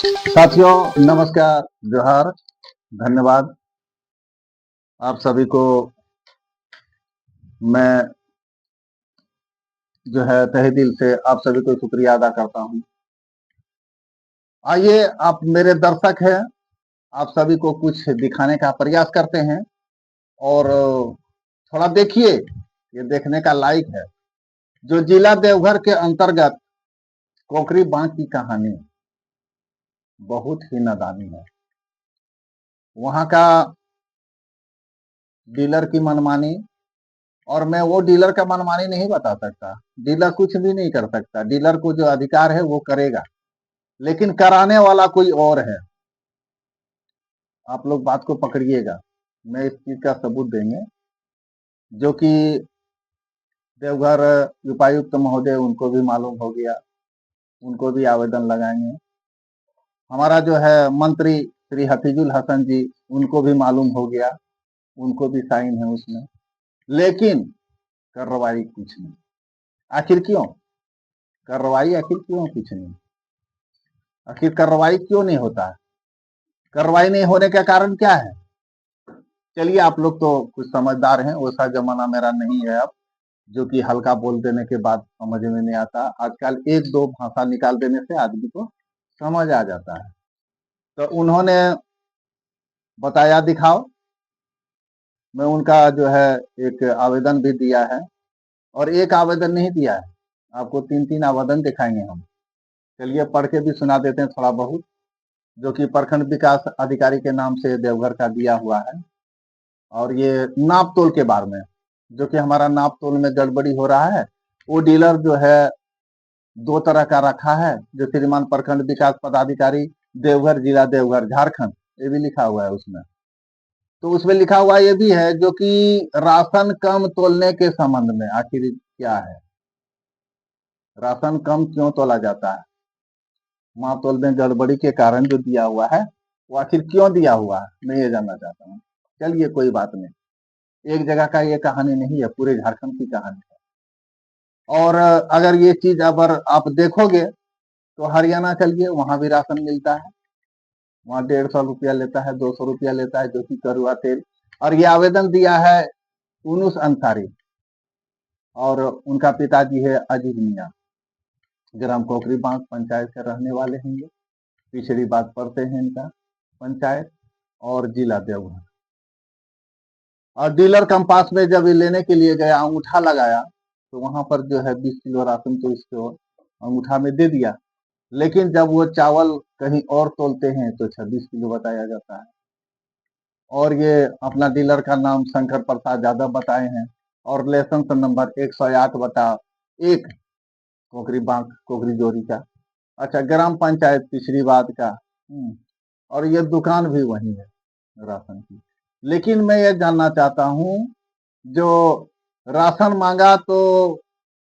साथियों नमस्कार, जोहार, धन्यवाद। आप सभी को मैं जो है तहे दिल से आप सभी को शुक्रिया अदा करता हूं। आइए, आप मेरे दर्शक हैं, आप सभी को कुछ दिखाने का प्रयास करते हैं और थोड़ा देखिए, ये देखने का लायक है। जो जिला देवघर के अंतर्गत कोकरी बांध की कहानी बहुत ही नादानी है। वहां का डीलर की मनमानी, और मैं वो डीलर का मनमानी नहीं बता सकता। डीलर कुछ भी नहीं कर सकता, डीलर को जो अधिकार है वो करेगा, लेकिन कराने वाला कोई और है। आप लोग बात को पकड़िएगा, मैं इस चीज का सबूत देंगे, जो कि देवघर उपायुक्त महोदय उनको भी मालूम हो गया, उनको भी आवेदन लगाएंगे। हमारा जो है मंत्री श्री हफीजुल हसन जी, उनको भी मालूम हो गया, उनको भी साइन है उसमें, लेकिन कार्रवाई कुछ नहीं। आखिर क्यों कार्रवाई, आखिर क्यों कुछ नहीं, आखिर कार्रवाई क्यों नहीं होता है? कार्रवाई नहीं होने का कारण क्या है? चलिए, आप लोग तो कुछ समझदार हैं, वैसा जमाना मेरा नहीं है अब, जो कि हल्का बोल देने के बाद समझ में नहीं आता। आजकल एक दो भाषा निकाल देने से आदमी को समझ आ जाता है। तो उन्होंने बताया दिखाओ, मैं उनका जो है एक आवेदन भी दिया है, और एक आवेदन नहीं दिया है, आपको तीन तीन आवेदन दिखाएंगे हम। चलिए पढ़ के भी सुना देते हैं थोड़ा बहुत, जो कि प्रखंड विकास अधिकारी के नाम से देवघर का दिया हुआ है। और ये नाप तोल के बारे में, जो कि हमारा नाप तोल में गड़बड़ी हो रहा है। वो डीलर जो है दो तरह का रखा है, जो श्रीमान प्रखंड विकास पदाधिकारी, देवघर, जिला देवघर, झारखंड, ये भी लिखा हुआ है उसमें। तो उसमें लिखा हुआ ये भी है, जो कि राशन कम तोलने के संबंध में आखिर क्या है, राशन कम क्यों तोला जाता है, माप तोल में गड़बड़ी के कारण जो दिया हुआ है, वो आखिर क्यों दिया हुआ है, मैं ये जानना चाहता हूँ। चलिए कोई बात नहीं, एक जगह का ये कहानी नहीं है, पूरे झारखंड की कहानी है। और अगर ये चीज अगर आप देखोगे तो हरियाणा चलिए, वहां भी राशन मिलता है, वहां 150 रुपया लेता है, 200 रुपया लेता है, जो कि करुआ तेल। और ये आवेदन दिया है यूनुस अंसारी, और उनका पिताजी है अजीज मियाँ, ग्राम कोकरी बांध पंचायत से रहने वाले हैं ये, पिछड़ी बात पड़ते हैं इनका पंचायत, और जिला देवघर। और डीलर कंपास में जब ये लेने के लिए गया, अंगूठा लगाया, तो वहां पर जो है 20 किलो राशन तो इसको अंगूठा में दे दिया, लेकिन जब वो चावल कहीं और तोलते हैं तो 26 किलो बताया जाता है। और ये अपना डीलर का नाम शंकर प्रसाद यादव बताए हैं, और लाइसेंस नंबर 108/1 कोकरी बांक कोकरी जोरी का। अच्छा, ग्राम पंचायत पिछड़ी बात का। और ये दुकान भी वही है राशन की। लेकिन मैं ये जानना चाहता हूँ, जो राशन मांगा तो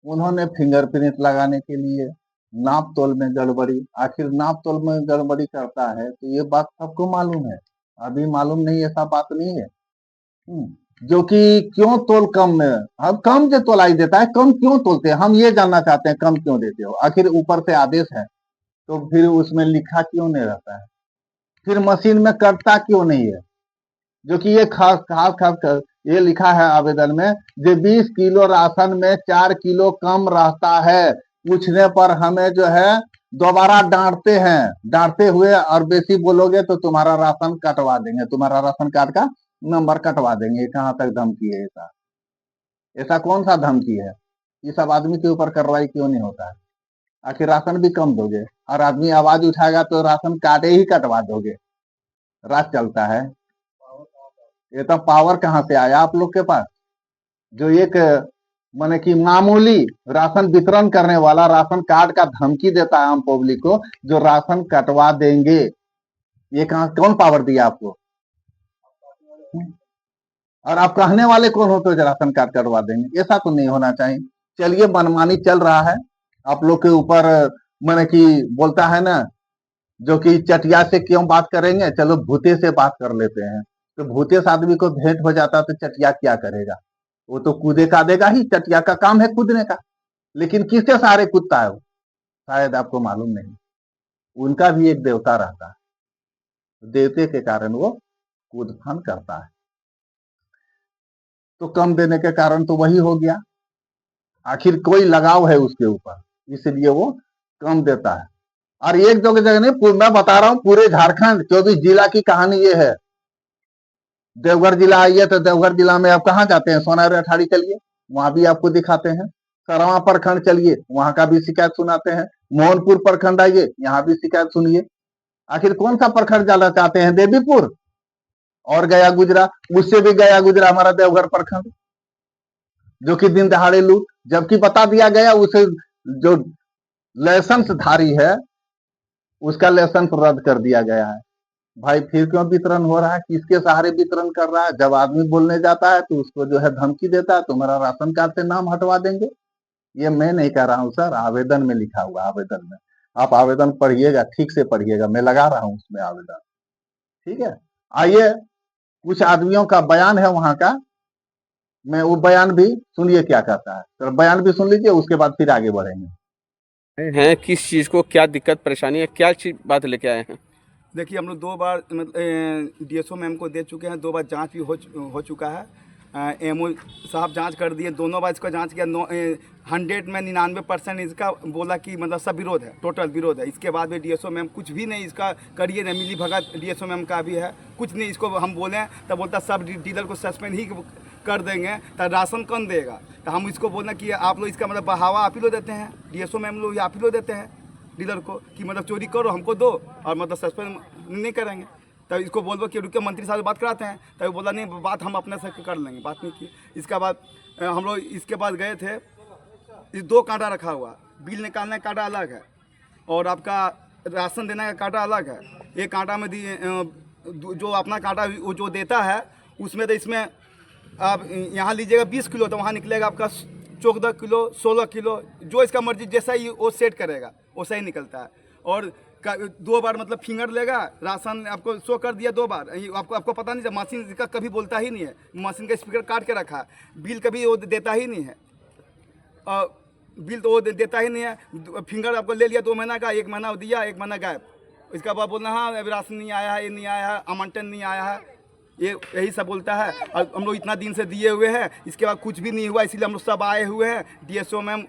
उन्होंने फिंगरप्रिंट लगाने के लिए, नाप तोल में गड़बड़ी, आखिर नाप तोल में गड़बड़ी करता है तो ये बात सबको मालूम है, अभी मालूम नहीं ऐसा बात नहीं है। जो कि क्यों तोल कम में, अब कम जो तोलाई देता है, कम क्यों तोलते हैं, हम ये जानना चाहते हैं, कम क्यों देते हो? आखिर ऊपर से आदेश है तो फिर उसमें लिखा क्यों नहीं रहता है? फिर मशीन में कटता क्यों नहीं है? जो कि ये खास खास खास कर ये लिखा है आवेदन में, जो 20 किलो राशन में 4 किलो कम रहता है, पूछने पर हमें जो है दोबारा डांटते हैं, डांटते हुए, और बेसी बोलोगे तो तुम्हारा राशन कटवा देंगे, तुम्हारा राशन कार्ड का नंबर कटवा देंगे। कहाँ तक धमकी है? ऐसा ऐसा कौन सा धमकी है? ये सब आदमी के ऊपर कार्रवाई क्यों नहीं होता है? आखिर राशन भी कम दोगे, और आदमी आवाज उठाएगा तो राशन कार्ड ही कटवा दोगे, राज चलता है। ये तो पावर कहाँ से आया आप लोग के पास, जो एक माने कि मामूली राशन वितरण करने वाला राशन कार्ड का धमकी देता है आम पब्लिक को, जो राशन कटवा देंगे? ये कहाँ, कौन पावर दिया आपको? और आप कहने वाले कौन हो तो राशन कार्ड कटवा देंगे? ऐसा तो नहीं होना चाहिए। चलिए, मनमानी चल रहा है आप लोग के ऊपर, माने कि बोलता है ना, जो कि चटिया से क्यों बात करेंगे, चलो भूते से बात कर लेते हैं। तो भूते से आदमी को भेंट हो जाता तो चटिया क्या करेगा? वो तो कूदे का देगा ही, चटिया का काम है कूदने का। लेकिन किसके सहारे कूदता है वो, शायद आपको मालूम नहीं। उनका भी एक देवता रहता है, देवते के कारण वो कूद फान करता है। तो कम देने के कारण तो वही हो गया, आखिर कोई लगाव है उसके ऊपर, इसलिए वो कम देता है। और एक जगह जगह नहीं, मैं बता रहा हूं पूरे झारखंड 24 जिला की कहानी ये है। देवघर जिला आइए तो देवघर जिला में आप कहाँ जाते हैं, सोनारी अठाड़ी चलिए, वहां भी आपको दिखाते हैं। सरवा प्रखंड चलिए, वहां का भी शिकायत सुनाते हैं। मोहनपुर प्रखंड आइए, यहाँ भी शिकायत सुनिए। आखिर कौन सा प्रखंड जाना चाहते हैं, देवीपुर और गया गुजरा, उससे भी गया गुजरा हमारा देवघर प्रखंड, जो कि दिन दहाड़े लूट, जबकि बता दिया गया उसे जो लाइसेंस धारी है उसका लाइसेंस रद्द कर दिया गया है। भाई फिर क्यों वितरण हो रहा है, किसके सहारे वितरण कर रहा है? जब आदमी बोलने जाता है तो उसको जो है धमकी देता है, तुम्हारा राशन कार्ड से नाम हटवा देंगे। ये मैं नहीं कह रहा हूँ सर, आवेदन में लिखा हुआ, आवेदन में आप आवेदन पढ़िएगा, ठीक से पढ़िएगा, मैं लगा रहा हूँ उसमें आवेदन। ठीक है, आइए कुछ आदमियों का बयान है वहां का, मैं वो बयान भी सुनिए क्या कहता है, तो बयान भी सुन लीजिए, उसके बाद फिर आगे बढ़ेंगे। हैं किस चीज़ को, क्या दिक्कत परेशानी है, क्या चीज बात लेके आए हैं? देखिए हम लोग 2 बार डीएसओ मैम को दे चुके हैं, 2 बार जांच भी हो चुका है। एमओ साहब जांच कर दिए, दोनों बार इसका जांच किया। 100 में 99% इसका बोला कि मतलब सब विरोध है, टोटल विरोध है। इसके बाद भी डीएसओ मैम कुछ भी नहीं इसका करिए नहीं, मिली भगत डीएसओ मैम का भी है, कुछ नहीं। इसको हम बोले तब बोलता सब डीलर को सस्पेंड ही कर देंगे, तो राशन कौन देगा? तो हम इसको बोलना कि आप लोग इसका मतलब बढ़ावा आप ही लोग देते हैं, डीएसओ मैम लोग आप ही लोग देते हैं डीलर को, कि मतलब चोरी करो हमको दो और मतलब सस्पेंड नहीं करेंगे। तब इसको बोल कि रुके मंत्री साहब से बात कराते हैं, तब बोला नहीं बात हम अपने से कर लेंगे, बात नहीं की। इसके बाद हम लोग इसके बाद गए थे, इस 2 कांटा रखा हुआ, बिल निकालने का कांटा अलग है और आपका राशन देने का कांटा अलग है। एक कांटा में जो अपना कांटा वो जो देता है उसमें, तो इसमें आप यहाँ लीजिएगा 20 किलो तो वहाँ निकलेगा आपका 14 किलो 16 किलो, जो इसका मर्जी जैसा ही वो सेट करेगा वैसा ही निकलता है। और 2 बार मतलब फिंगर लेगा, राशन आपको शो कर दिया 2 बार, आपको पता नहीं, मशीन का कभी बोलता ही नहीं है, मशीन का स्पीकर काट के रखा है। बिल कभी वो देता ही नहीं है, बिल तो वो देता ही नहीं है। फिंगर आपको ले लिया 2 महीना का, 1 महीना दिया, 1 महीना गायब। इसके बाद बोलना हाँ अभी राशन नहीं आया है, ये नहीं आया है, आवंटन नहीं आया है, ये यही सब बोलता है। और हम लोग इतना दिन से दिए हुए हैं, इसके बाद कुछ भी नहीं हुआ, इसीलिए हम लोग सब आए हुए हैं। डीएसओ मैम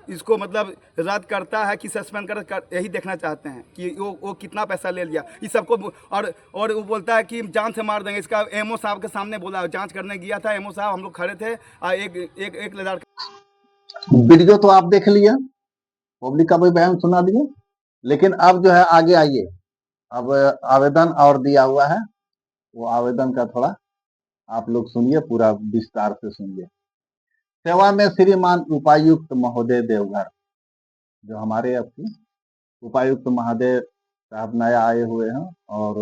इसको मतलब रद्द करता है कि सस्पेंड कर, यही देखना चाहते हैं कि वो कितना पैसा ले लिया इस सबको। और वो बोलता है कि जान से मार देंगे। इसका एमओ साहब के सामने बोला, जांच करने गया था एमओ साहब, हम लोग खड़े थे और एक लड़का। वीडियो तो आप देख लिया, पब्लिक का भी बयान सुना दिया, लेकिन अब जो है आगे आइए, अब आवेदन और दिया हुआ है, वो आवेदन का थोड़ा आप लोग सुनिए, पूरा विस्तार से सुनिए। सेवा में श्रीमान उपायुक्त महोदय देवघर, जो हमारे आपके उपायुक्त महोदय साहब नया आए हुए हैं और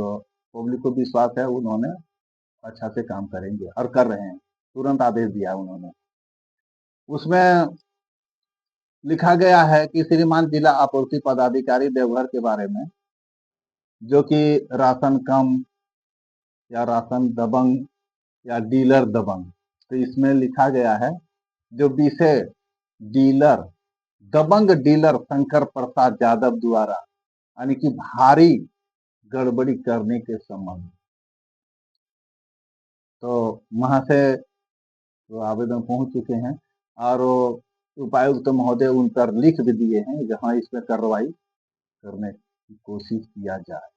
पब्लिक को विश्वास है उन्होंने अच्छा से काम करेंगे और कर रहे हैं, तुरंत आदेश दिया उन्होंने। उसमें लिखा गया है कि श्रीमान जिला आपूर्ति पदाधिकारी देवघर के बारे में, जो कि राशन कम या राशन दबंग या डीलर दबंग, तो इसमें लिखा गया है जो विषय डीलर दबंग डीलर शंकर प्रसाद यादव द्वारा यानी कि भारी गड़बड़ी करने के संबंध, तो वहां से तो आवेदन पहुंच चुके हैं और उपायुक्त महोदय उन पर लिख भी दिए हैं, जहां इस पर कार्रवाई करने की कोशिश किया जाए,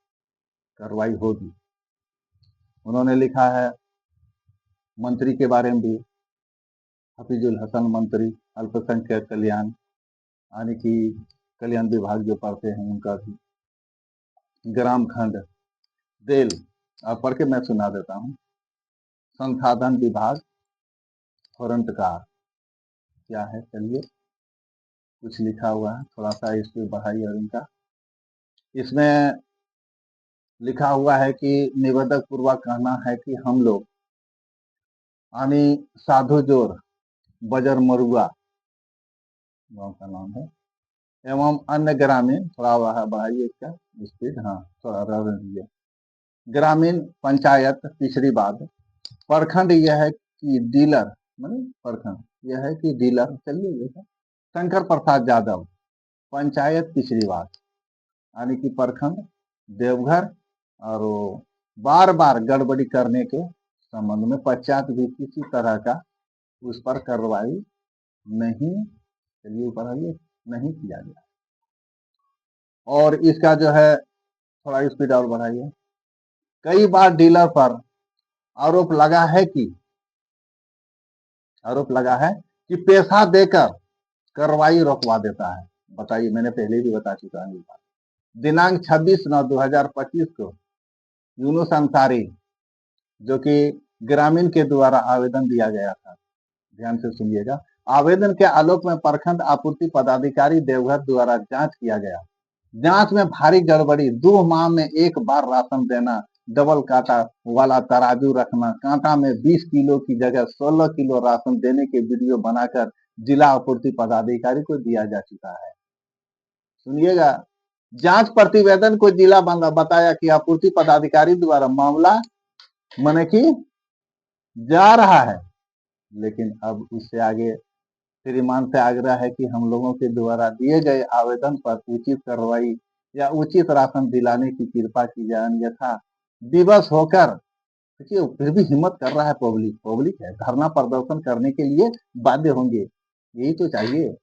कार्रवाई होगी। उन्होंने लिखा है मंत्री के बारे में भी, हफीजुल हसन मंत्री अल्पसंख्यक कल्याण यानी कि कल्याण विभाग जो पढ़ते हैं उनका भी, ग्राम खंड देल, आप पढ़ के मैं सुना देता हूँ, संसाधन विभाग फौरंतकार, क्या है चलिए, कुछ लिखा हुआ है, थोड़ा सा इस पर बढ़ाइए। और इनका इसमें लिखा हुआ है कि निवेदक पूर्वक कहना है कि हम लोग यानी साधु जोर बजर मरुआ गाँव का नाम है, एवं अन्य ग्रामीण, थोड़ा बढ़ाइए इसका स्पीड, हाँ थोड़ा रह दीजिए, ग्रामीण पंचायत तीसरी बात, प्रखंड यह है कि डीलर, मतलब प्रखंड यह है कि डीलर, चलिए शंकर प्रसाद यादव, पंचायत तीसरी बात, यानी कि प्रखंड देवघर और बार बार गड़बड़ी करने के संबंध में पश्चात भी किसी तरह का उस पर कार्रवाई नहीं, चलिए ऊपर आइए, नहीं किया गया। और इसका जो है थोड़ा स्पीड और बढ़ाइए। कई बार डीलर पर आरोप लगा है कि पैसा देकर कार्रवाई रोकवा देता है। बताइए, मैंने पहले भी बता चुका हूँ। दिनांक 26/9/2025 को यूनुस अंसारी, जो कि ग्रामीण के द्वारा आवेदन दिया गया था, ध्यान से सुनिएगा, आवेदन के आलोक में प्रखंड आपूर्ति पदाधिकारी देवघर द्वारा जांच किया गया। जांच में भारी गड़बड़ी, 2 माह में एक बार राशन देना, डबल कांटा वाला तराजू रखना, कांटा में 20 किलो की जगह 16 किलो राशन देने के वीडियो बनाकर जिला आपूर्ति पदाधिकारी को दिया जा चुका है। सुनिएगा, जांच प्रतिवेदन को जिला बताया कि आपूर्ति पदाधिकारी द्वारा मामला माने कि जा रहा है, लेकिन अब उससे आगे श्रीमान से आग्रह है कि हम लोगों के द्वारा दिए गए आवेदन पर उचित कार्रवाई या उचित राशन दिलाने की कृपा की जाए, अन्यथा दिवस होकर, देखिए फिर भी हिम्मत कर रहा है, पब्लिक है, धरना प्रदर्शन करने के लिए बाध्य होंगे। यही तो चाहिए,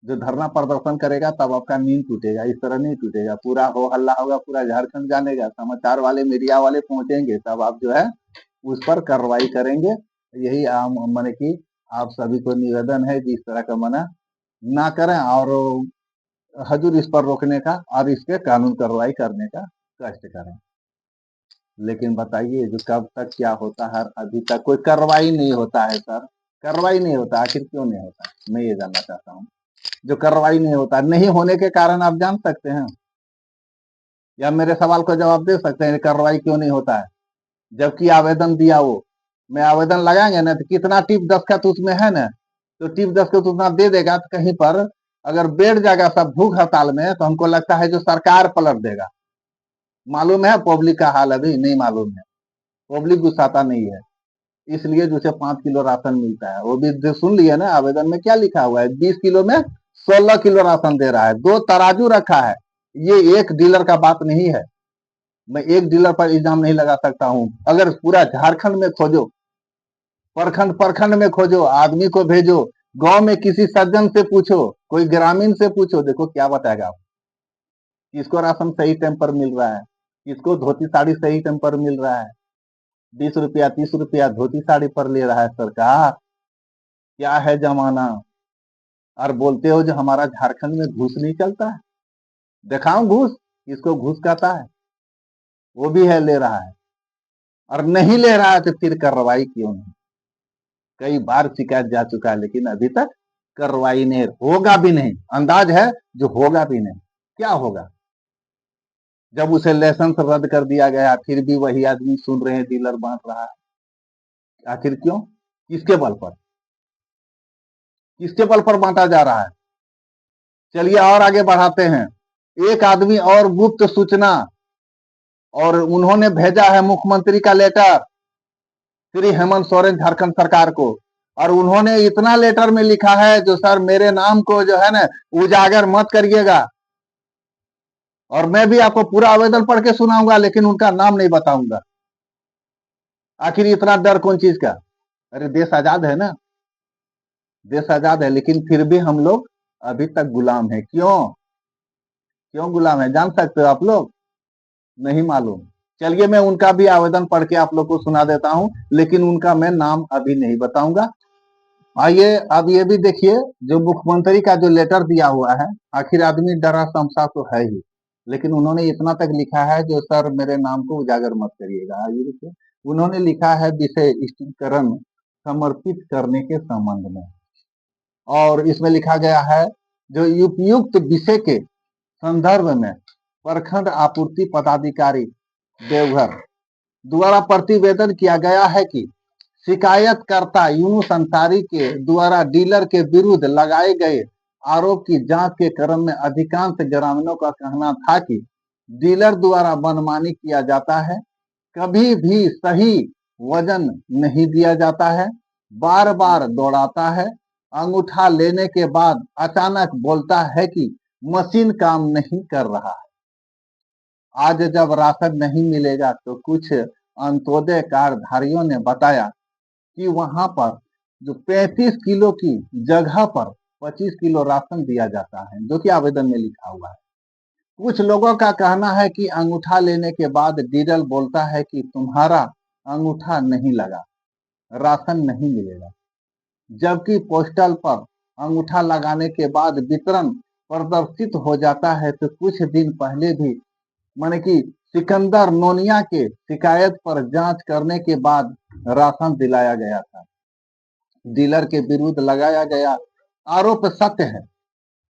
जो धरना प्रदर्शन करेगा तब आपका नींद टूटेगा, इस तरह नहीं टूटेगा। पूरा हो हल्ला होगा, पूरा झारखंड जानेगा, समाचार वाले मीडिया वाले पहुंचेंगे, तब आप जो है उस पर कार्रवाई करेंगे। यही माने कि आप सभी को निवेदन है कि इस तरह का मना ना करें और हजूर इस पर रोकने का और इस पे कानून कार्रवाई करने का कष्ट करें। लेकिन बताइए, जो कब तक क्या होता है, अभी तक कोई कार्रवाई नहीं होता है सर, कार्रवाई नहीं होता। आखिर क्यों नहीं होता, मैं ये जानना चाहता हूँ। जो कार्रवाई नहीं होता, नहीं होने के कारण आप जान सकते हैं, या मेरे सवाल को जवाब दे सकते हैं, कार्रवाई क्यों नहीं होता है, जबकि आवेदन दिया वो। मैं आवेदन लगाएंगे ना तो कितना टिप दस्खत उसमें है ना, तो टिप दस्खत उतना दे देगा, तो कहीं पर अगर बैठ जाएगा सब भूख हड़ताल में, तो हमको लगता है जो सरकार पलट देगा। मालूम है पब्लिक का हाल, अभी नहीं मालूम है, पब्लिक गुस्साता नहीं है, इसलिए जो 5 किलो राशन मिलता है। वो भी सुन लिया ना, आवेदन में क्या लिखा हुआ है, 20 किलो में 16 किलो राशन दे रहा है, 2 तराजू रखा है। ये एक डीलर का बात नहीं है, मैं एक डीलर पर इल्जाम नहीं लगा सकता हूं। अगर पूरा झारखंड में खोजो, प्रखंड में खोजो, आदमी को भेजो, गांव में किसी सज्जन से पूछो, कोई ग्रामीण से पूछो, देखो क्या बताएगा आप। किसको राशन सही टाइम पर मिल रहा है, किसको धोती साड़ी सही टाइम पर मिल रहा है। 20 रुपया 30 रुपया धोती साड़ी पर ले रहा है सरकार, क्या है जमाना। और बोलते हो जो हमारा झारखंड में घूस नहीं चलता है, दिखाऊं घूस, किसको घूस कहता है, वो भी है, ले रहा है। और नहीं ले रहा है तो फिर कार्रवाई क्यों नहीं। कई बार शिकायत जा चुका है, लेकिन अभी तक कार्रवाई नहीं, होगा भी नहीं, अंदाज है जो होगा भी नहीं। क्या होगा, जब उसे लाइसेंस रद्द कर दिया गया, फिर भी वही आदमी सुन रहे हैं, डीलर बांट रहा है। आखिर क्यों, किसके बल पर, किसके बल पर बांटा जा रहा है। चलिए और आगे बढ़ाते हैं। एक आदमी और गुप्त सूचना, और उन्होंने भेजा है मुख्यमंत्री का लेटर श्री हेमंत सोरेन झारखंड सरकार को, और उन्होंने इतना लेटर में लिखा है जो सर मेरे नाम को जो है ना उजागर मत करिएगा, और मैं भी आपको पूरा आवेदन पढ़ के सुनाऊंगा, लेकिन उनका नाम नहीं बताऊंगा। आखिर इतना डर कौन चीज का। अरे देश आजाद है ना, देश आजाद है, लेकिन फिर भी हम लोग अभी तक गुलाम है। क्यों, क्यों गुलाम है, जान सकते हो आप लोग, नहीं मालूम। चलिए मैं उनका भी आवेदन पढ़ के आप लोग को सुना देता हूं, लेकिन उनका मैं नाम अभी नहीं बताऊंगा। आइए अब ये भी देखिए, जो मुख्यमंत्री का जो लेटर दिया हुआ है, आखिर आदमी डरा समझा तो है ही, लेकिन उन्होंने इतना तक लिखा है जो सर मेरे नाम को उजागर मत करिएगा। आइए देखिए, उन्होंने लिखा है विषय स्पष्टीकरण समर्पित करने के संबंध में, और इसमें लिखा गया है जो उपयुक्त विषय के संदर्भ में प्रखंड आपूर्ति पदाधिकारी देवघर द्वारा प्रतिवेदन किया गया है कि शिकायतकर्ता यूनुस अंसारी के द्वारा डीलर के विरुद्ध लगाए गए आरोप की जांच के क्रम में अधिकांश ग्रामीणों का कहना था कि डीलर द्वारा मनमानी किया जाता है, कभी भी सही वजन नहीं दिया जाता है, बार बार दौड़ाता है, अंगूठा लेने के बाद अचानक बोलता है कि मशीन काम नहीं कर रहा है। आज जब राशन नहीं मिलेगा तो कुछ अंत्योदय कार्डधारियों ने बताया कि वहां पर जो 35 किलो की जगह पर 25 किलो राशन दिया जाता है, जो कि आवेदन में लिखा हुआ है। कुछ लोगों का कहना है कि अंगूठा लेने के बाद डीलर बोलता है कि तुम्हारा अंगूठा नहीं लगा, राशन नहीं मिलेगा, जबकि पोस्टल पर अंगूठा लगाने के बाद वितरण प्रदर्शित हो जाता है। तो कुछ दिन पहले भी माने कि सिकंदर नोनिया के शिकायत पर जांच करने के बाद राशन दिलाया गया था। डीलर के विरुद्ध लगाया गया आरोप सत्य है,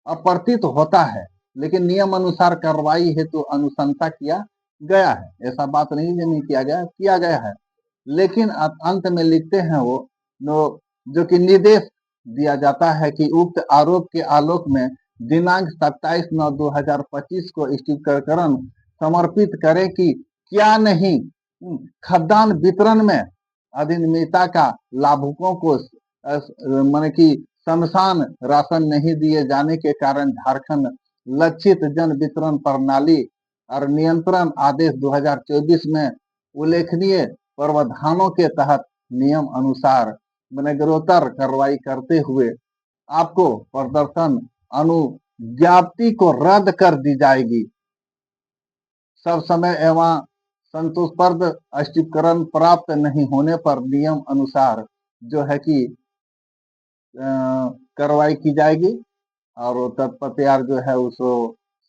अप्रतीत होता है, लेकिन नियम अनुसार कार्रवाई हेतु अनुशंसा किया गया है। ऐसा बात नहीं है नहीं किया गया है। लेकिन अंत में लिखते हैं वो जो कि निर्देश दिया जाता है कि उक्त आरोप के आलोक में दिनांक 27/9/2025 को स्पष्टीकरण समर्पित करें कि क्या नहीं खाद्यान्न वितरण में अनियमितता का लाभुकों को माने कि शमशान राशन नहीं दिए जाने के कारण झारखंड लक्षित जन वितरण प्रणाली और नियंत्रण आदेश 2024 में उल्लेखनीय प्रावधानों के तहत नियम अनुसार गुणोत्तर कार्रवाई करते हुए आपको प्रदर्शन अनुज्ञप्ति को रद्द कर दी जाएगी। सब समय एवं संतोषप्रद स्पष्टीकरण प्राप्त नहीं होने पर नियम अनुसार जो है कि कार्रवाई की जाएगी और तत्परयार जो है उसको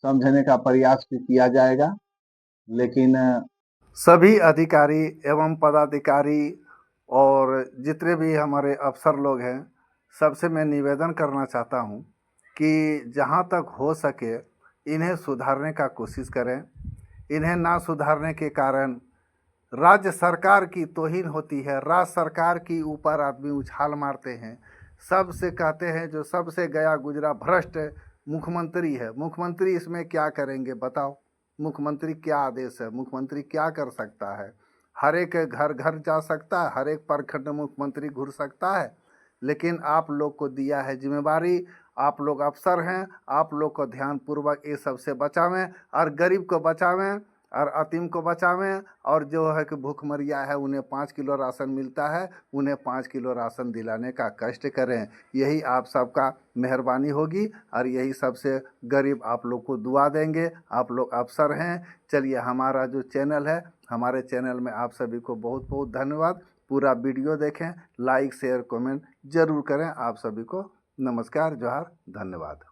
समझने का प्रयास भी किया जाएगा। लेकिन सभी अधिकारी एवं पदाधिकारी और जितने भी हमारे अफसर लोग हैं, सबसे मैं निवेदन करना चाहता हूं कि जहां तक हो सके इन्हें सुधारने का कोशिश करें। इन्हें ना सुधारने के कारण राज्य सरकार की तौहीन होती है, राज्य सरकार की ऊपर आदमी उछाल मारते हैं। सबसे कहते हैं जो सबसे गया गुजरा भ्रष्ट मुख्यमंत्री है, मुख्यमंत्री इसमें क्या करेंगे बताओ? मुख्यमंत्री क्या आदेश है? मुख्यमंत्री क्या कर सकता है? हर एक घर घर जा सकता है, हर एक प्रखंड मुख्यमंत्री घूर सकता है, लेकिन आप लोग को दिया है जिम्मेवारी, आप लोग अफसर हैं, आप लोग को ध्यानपूर्वक ये सबसे बचावें और गरीब को बचावें और अतीम को बचावें। और जो है कि भूखमरिया है उन्हें 5 किलो राशन मिलता है, उन्हें 5 किलो राशन दिलाने का कष्ट करें। यही आप सबका मेहरबानी होगी और यही सबसे गरीब आप लोग को दुआ देंगे। आप लोग अफसर हैं। चलिए, हमारा जो चैनल है, हमारे चैनल में आप सभी को बहुत बहुत धन्यवाद। पूरा वीडियो देखें, लाइक शेयर कमेंट जरूर करें। आप सभी को नमस्कार, जोहार, धन्यवाद।